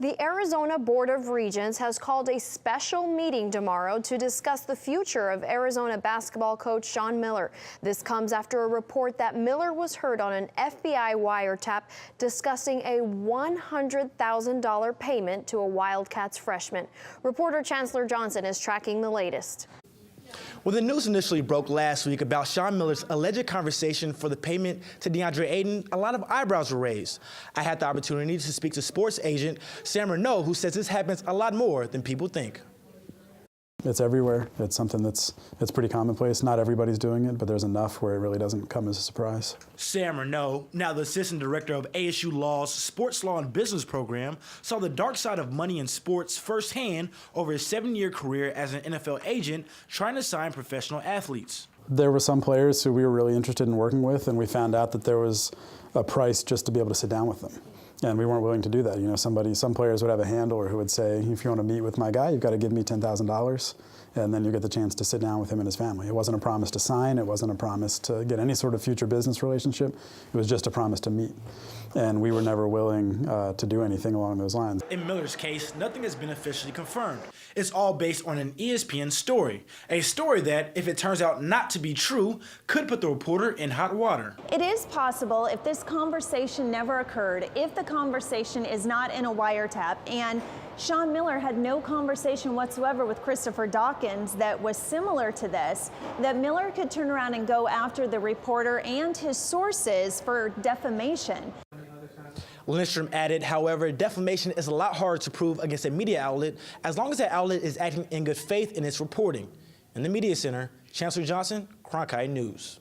The Arizona Board of Regents has called a special meeting tomorrow to discuss the future of Arizona basketball coach Sean Miller. This comes after a report that Miller was heard on an FBI wiretap discussing a $100,000 payment to a Wildcats freshman. Reporter Chancellor Johnson is tracking the latest. Well, the news initially broke last week about Sean Miller's alleged conversation for the payment to DeAndre Ayton. A lot of eyebrows were raised. I had the opportunity to speak to sports agent Sam Renault, who says this happens a lot more than people think. It's everywhere. It's something it's pretty commonplace. Not everybody's doing it, but there's enough where it really doesn't come as a surprise. Sam Renault, now the assistant director of ASU Law's Sports Law and Business program, saw the dark side of money in sports firsthand over his 7-year career as an NFL agent trying to sign professional athletes. There were some players who we were really interested in working with, and we found out that there was a price just to be able to sit down with them. And we weren't willing to do that. You know, some players would have a handler who would say, if you want to meet with my guy, you've got to give me $10,000, and then you get the chance to sit down with him and his family. It wasn't a promise to sign. It wasn't a promise to get any sort of future business relationship. It was just a promise to meet. And we were never willing to do anything along those lines. In Miller's case, nothing has been officially confirmed. It's all based on an ESPN story, a story that, if it turns out not to be true, could put the reporter in hot water. It is possible, if this conversation never occurred, if the conversation is not in a wiretap, and Sean Miller had no conversation whatsoever with Christopher Dawkins that was similar to this, that Miller could turn around and go after the reporter and his sources for defamation. Lindstrom added, however, defamation is a lot harder to prove against a media outlet as long as that outlet is acting in good faith in its reporting. In the Media Center, Chancellor Johnson, Cronkite News.